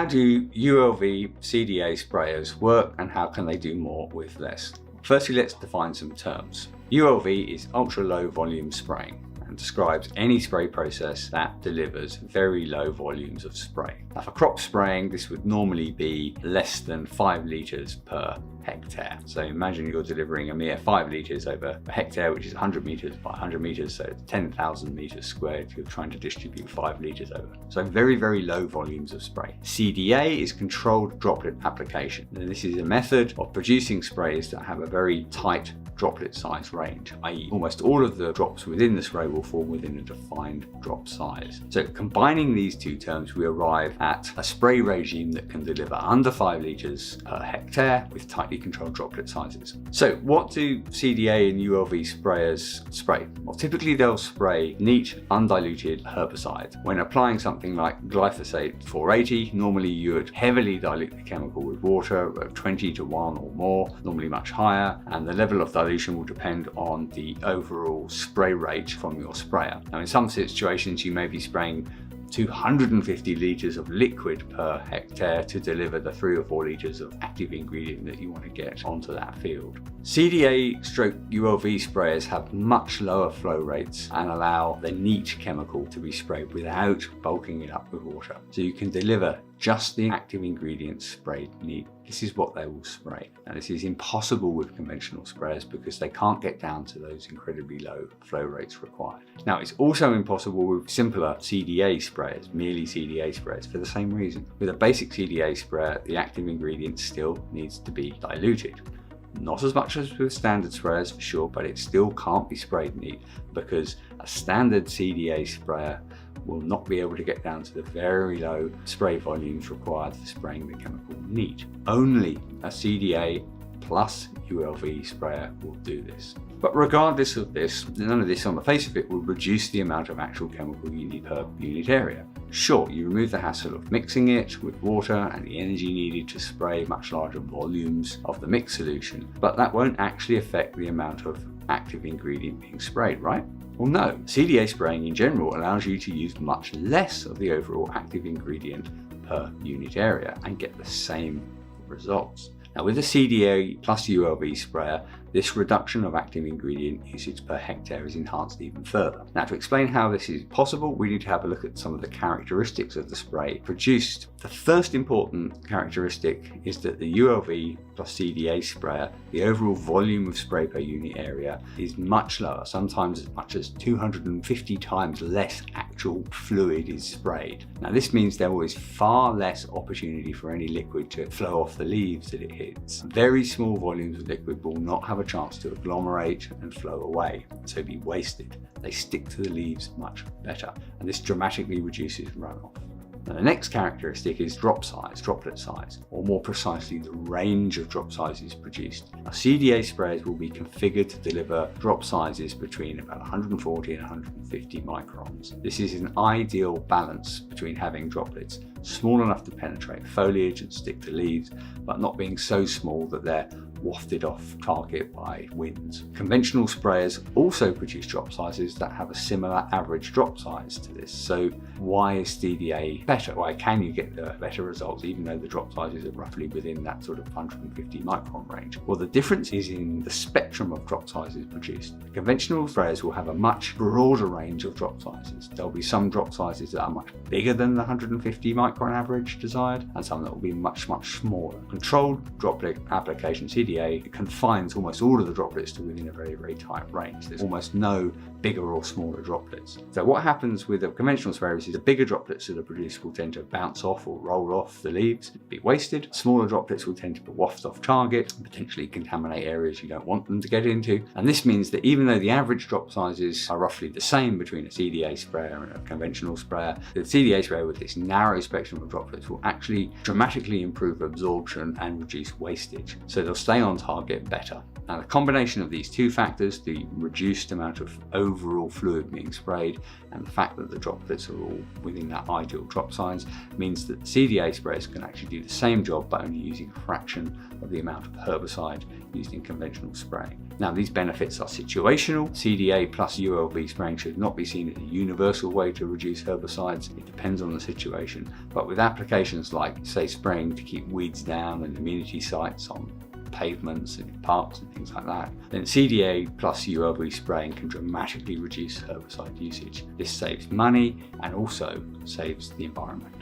how do ULV CDA sprayers work and how can they do more with less? Firstly, let's define some terms. ULV is ultra low volume spraying and describes any spray process that delivers very low volumes of spray. Now, for crop spraying, this would normally be less than 5 litres per hectare. So imagine you're delivering a mere 5 litres over a hectare, which is 100 metres by 100 metres, so 10,000 metres squared. You're trying to distribute 5 litres over. So very, very low volumes of spray. CDA is controlled droplet application. And this is a method of producing sprays that have a very tight droplet size range, i.e. almost all of the drops within the spray will fall within a defined drop size. So combining these two terms, we arrive at a spray regime that can deliver under 5 litres per hectare with tightly controlled droplet sizes. So what do CDA and ULV sprayers spray? Well, typically they'll spray neat, undiluted herbicide. When applying something like glyphosate 480, normally you would heavily dilute the chemical with water at 20 to 1 or more, normally much higher, and the level of dilution will depend on the overall spray rate from your sprayer. Now, in some situations, you may be spraying 250 litres of liquid per hectare to deliver the 3 or 4 litres of active ingredient that you want to get onto that field. CDA/ULV sprayers have much lower flow rates and allow the neat chemical to be sprayed without bulking it up with water. So you can deliver just the active ingredients sprayed neat. This is what they will spray. Now, this is impossible with conventional sprayers because they can't get down to those incredibly low flow rates required. Now, it's also impossible with simpler CDA sprayers, merely CDA sprayers, for the same reason. With a basic CDA sprayer, the active ingredient still needs to be diluted. Not as much as with standard sprayers for sure, but it still can't be sprayed neat because a standard CDA sprayer will not be able to get down to the very low spray volumes required for spraying the chemical neat. Only a CDA plus ULV sprayer will do this. But regardless of this, none of this on the face of it will reduce the amount of actual chemical you need per unit area. Sure, you remove the hassle of mixing it with water and the energy needed to spray much larger volumes of the mixed solution, but that won't actually affect the amount of active ingredient being sprayed, right? Well, no. CDA spraying in general allows you to use much less of the overall active ingredient per unit area and get the same results. Now, with the CDA plus ULV sprayer, this reduction of active ingredient usage per hectare is enhanced even further. Now, to explain how this is possible, we need to have a look at some of the characteristics of the spray produced. The first important characteristic is that the ULV plus CDA sprayer, the overall volume of spray per unit area is much lower, sometimes as much as 250 times less actual fluid is sprayed. Now, this means there is far less opportunity for any liquid to flow off the leaves that it hits. Very small volumes of liquid will not have a chance to agglomerate and flow away, so be wasted. They stick to the leaves much better, and this dramatically reduces runoff. Now, the next characteristic is drop size, droplet size, or more precisely the range of drop sizes produced. Now, CDA sprayers will be configured to deliver drop sizes between about 140 and 150 microns. This is an ideal balance between having droplets small enough to penetrate foliage and stick to leaves, but not being so small that they're wafted off target by winds. Conventional sprayers also produce drop sizes that have a similar average drop size to this. So why is CDA better? Why can you get the better results even though the drop sizes are roughly within that sort of 150 micron range? Well, the difference is in the spectrum of drop sizes produced. Conventional sprayers will have a much broader range of drop sizes. There'll be some drop sizes that are much bigger than the 150 micron average desired, and some that will be much, much smaller. Controlled droplet application CDA confines almost all of the droplets to within a very, very tight range. There's almost no bigger or smaller droplets. So what happens with a conventional sprayer is the bigger droplets that are produced will tend to bounce off or roll off the leaves, be wasted. Smaller droplets will tend to waft off target and potentially contaminate areas you don't want them to get into. And this means that even though the average drop sizes are roughly the same between a CDA sprayer and a conventional sprayer, the CDA sprayer with this narrow spectrum of droplets will actually dramatically improve absorption and reduce wastage. So they'll stay on target better. Now, the combination of these two factors, the reduced amount of overall fluid being sprayed and the fact that the droplets are all within that ideal drop size, means that CDA sprayers can actually do the same job but only using a fraction of the amount of herbicide used in conventional spraying. Now, these benefits are situational. CDA plus ULV spraying should not be seen as a universal way to reduce herbicides. It depends on the situation, but with applications like, say, spraying to keep weeds down and amenity sites on pavements and parks and things like that, then CDA plus ULV spraying can dramatically reduce herbicide usage. This saves money and also saves the environment.